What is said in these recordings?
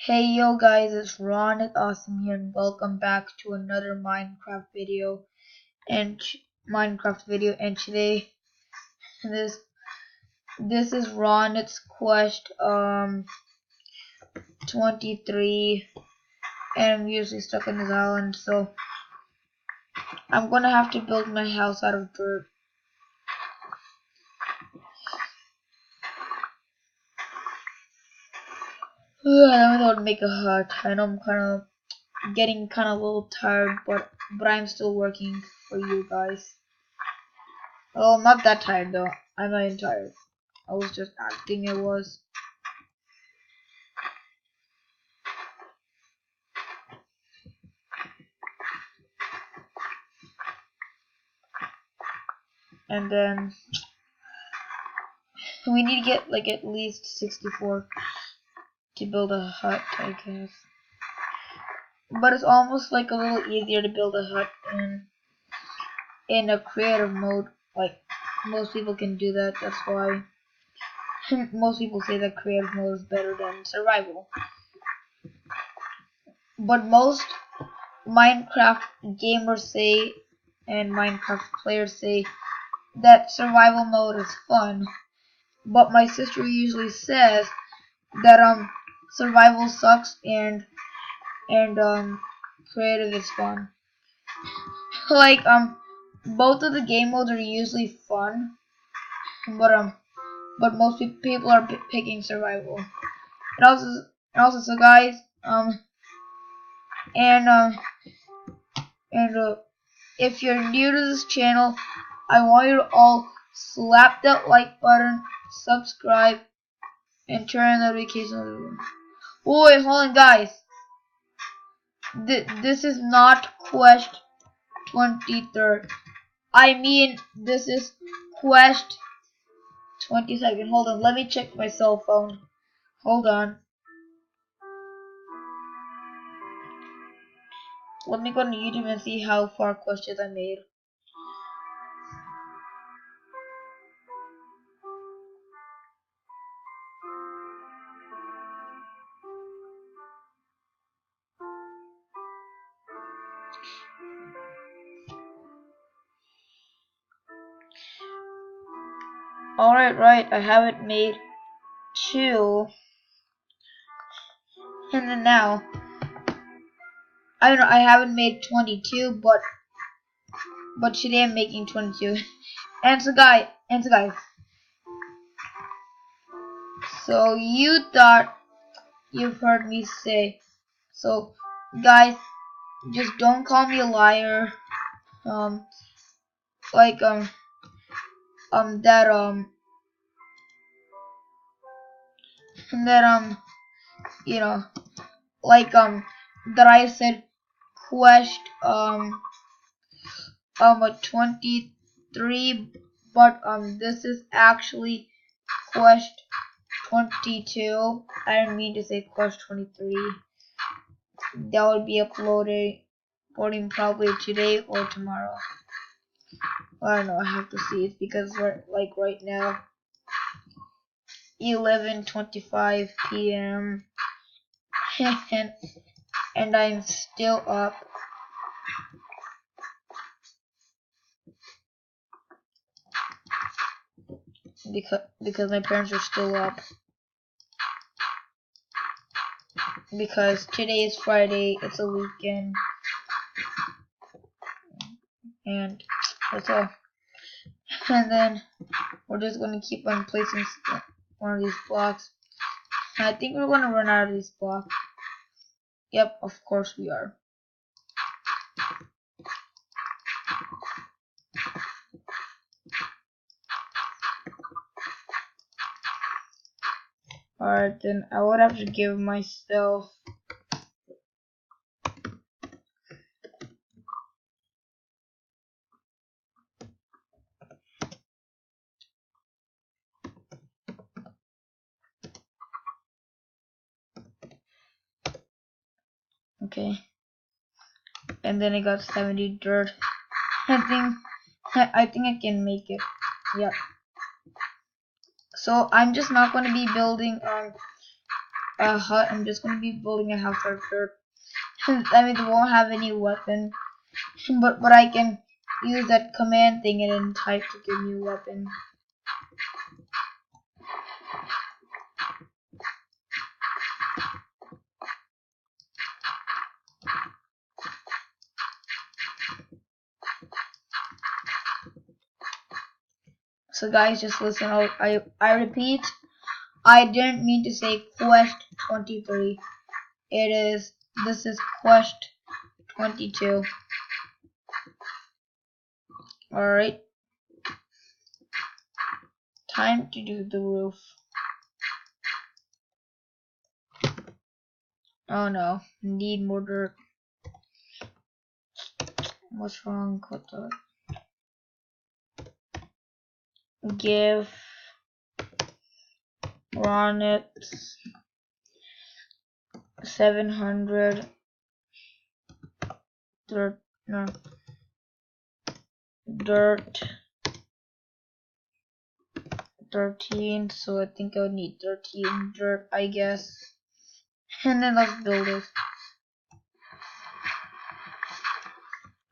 Hey yo guys, it's Ronits awesome here and welcome back to another Minecraft video and today this this is Ronits quest 23 and I'm usually stuck on this island, so I'm gonna have to build my house out of dirt. I don't to make a hut. I know I'm getting a little tired, but I'm still working for you guys. Oh, I'm not that tired though. I'm not even tired. I was just acting it was. And then we need to get like at least 64 to build a hut, I guess. But it's almost like a little easier to build a hut in a creative mode. Like most people can do that. That's why most people say that creative mode is better than survival. But most Minecraft gamers say and Minecraft players say that survival mode is fun. But my sister usually says that survival sucks and creative is fun. Like both of the game modes are usually fun, but most people are picking survival. And also so guys and if you're new to this channel, I want you to all slap that like button, subscribe, and turn on notifications. Oh wait, hold on guys. This is not quest 23rd. I mean, this is quest 22nd. Hold on, let me check my cell phone. Hold on. Let me go to YouTube and see how far questions I made. Alright, right, I haven't made 2. And then now, I don't know, I haven't made 22, but today I'm making 22. and so guys, so you thought you've heard me say, so guys, just don't call me a liar. Like that you know, like that I said quest 23, but this is actually quest 22. I didn't mean to say quest 23. That would be uploading probably today or tomorrow. I don't know, I have to see it because we're like right now 11:25 p.m. and I'm still up. Because my parents are still up. Because today is Friday, it's a weekend, and that's all. And then we're just gonna keep on placing one of these blocks. And I think we're gonna run out of these blocks. Yep, of course we are. Alright, then I would have to give myself okay. And then I got 70 dirt. I think I can make it. Yep. So I'm just not gonna be building a hut. I'm just gonna be building a house out of dirt. I mean, they won't have any weapon, but I can use that command thing and then type to give me a weapon. So guys, just listen. I repeat. I didn't mean to say quest 23. This is quest 22. Alright. Time to do the roof. Oh no, need more dirt. What's wrong with that? Give Ronits 700 dirt 13, so I think I'll need 13 dirt, I guess. And then let's build it.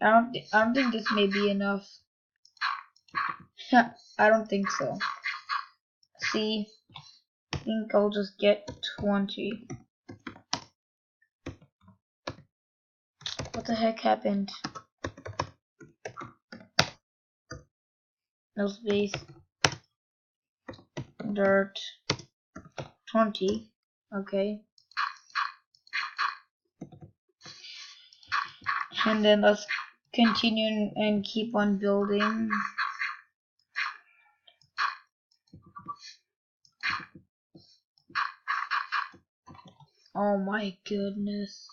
I don't think this may be enough. I don't think so. See, I think I'll just get 20. What the heck happened? No space. Dirt 20. Okay. And then let's continue and keep on building. Oh my goodness.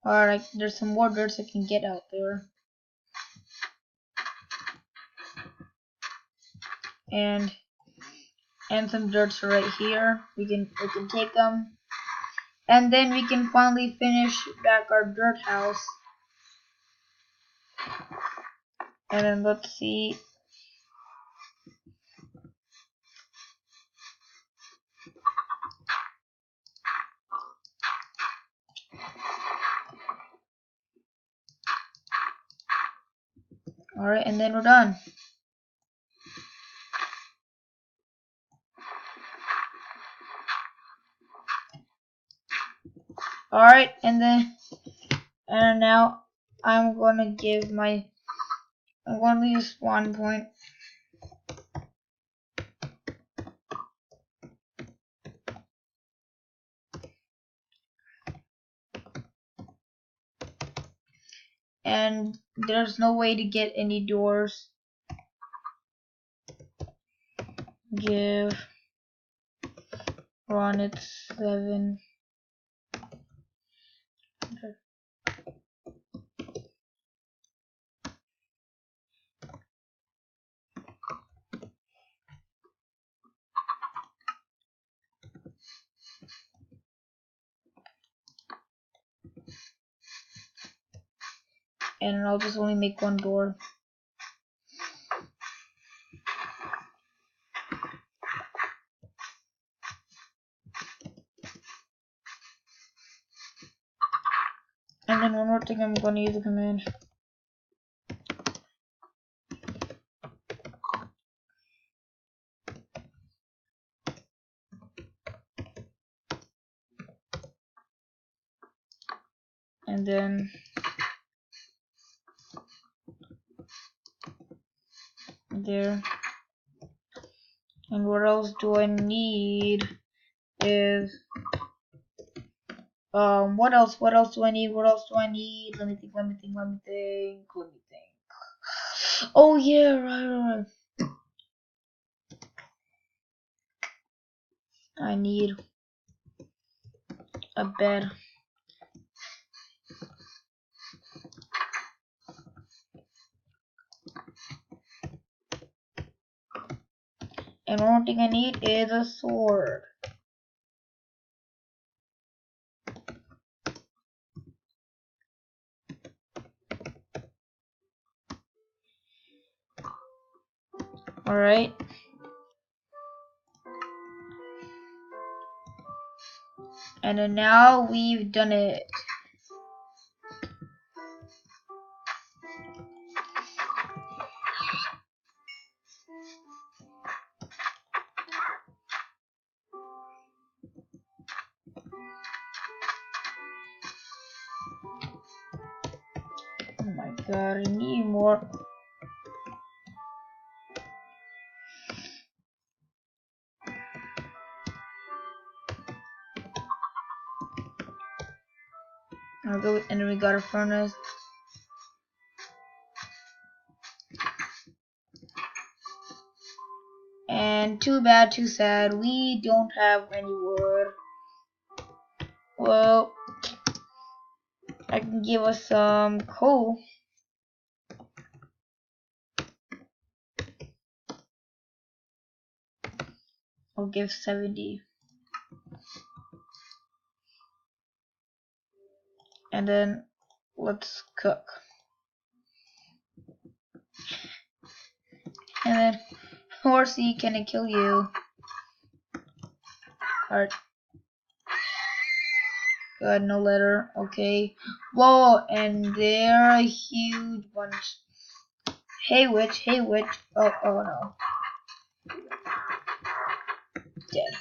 Alright, there's some more dirt I can get out there. And some dirts right here. We can take them. And then we can finally finish back our dirt house. And then let's see. Alright, and then we're done. Alright, and now I'm gonna use spawn point. And there's no way to get any doors. Give Ronits 7. And I'll just only make one door. And then one more thing, I'm going to use a command. And then there. And what else do I need is what else do I need? Let me think. Oh yeah, right. I need a bed. And one thing I need is a sword. Alright. And then now we've done it. Oh my god, I need more. I'll go, and then we got a furnace. And too bad, too sad, we don't have any wood. Well, I can give us some coal. I'll give 70. And then let's cook. And then, horsey, can I kill you? Alright. Good, no letter. Okay. Whoa, and they're a huge bunch. Hey witch, hey witch. Oh no. Dead.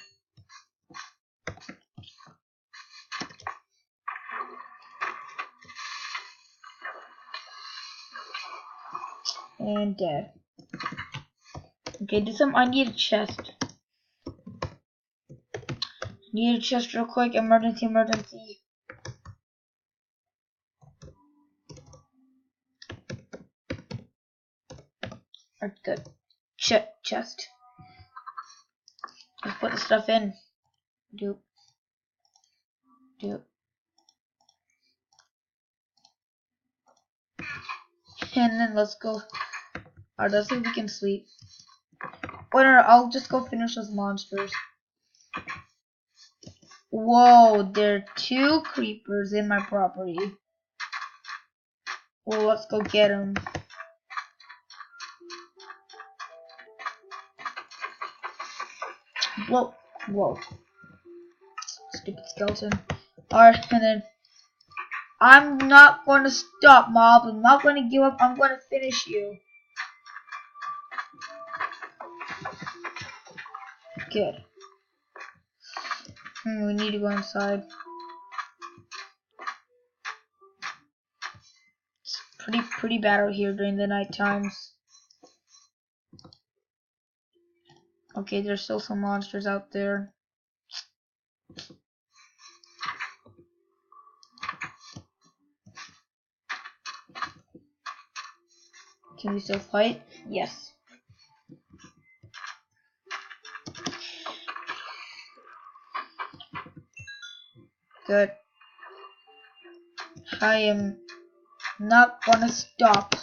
And dead. Okay, I need a chest. Need a chest real quick. Emergency, emergency. Alright, good. Chest. Let's put the stuff in. Doop. And then let's go. Alright, let's see if we can sleep. Wait, no, I'll just go finish those monsters. Whoa, there are 2 creepers in my property. Well, let's go get them. Whoa. Stupid skeleton. Alright, and then I'm not going to stop, mob. I'm not going to give up. I'm going to finish you. Good. We need to go inside. It's pretty bad out here during the night times. Okay, there's still some monsters out there. Can we still fight? Yes. Good. I am not gonna stop.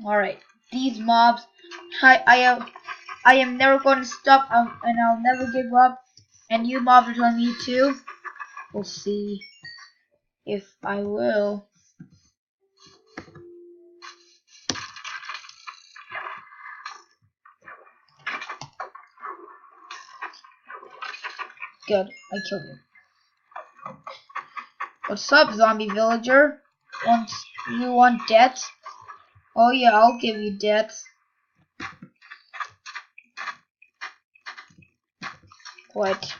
Alright, these mobs, I am never going to stop, and I'll never give up. And you mobs are telling me to. We'll see if I will. Good, I killed you. What's up, zombie villager? You want death? Oh yeah, I'll give you death. What?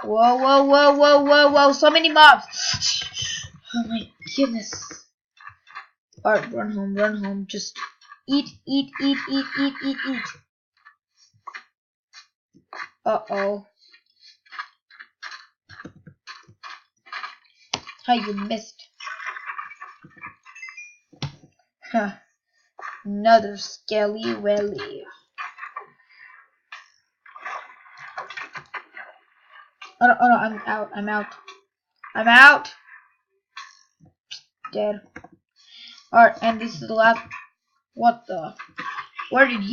Whoa, so many mobs! Oh my goodness. Alright, run home, just eat. Uh-oh. How you missed. Huh. Another skelly welly. Oh no, I'm out. Dead. Alright, and this is the last. What the? Where did you?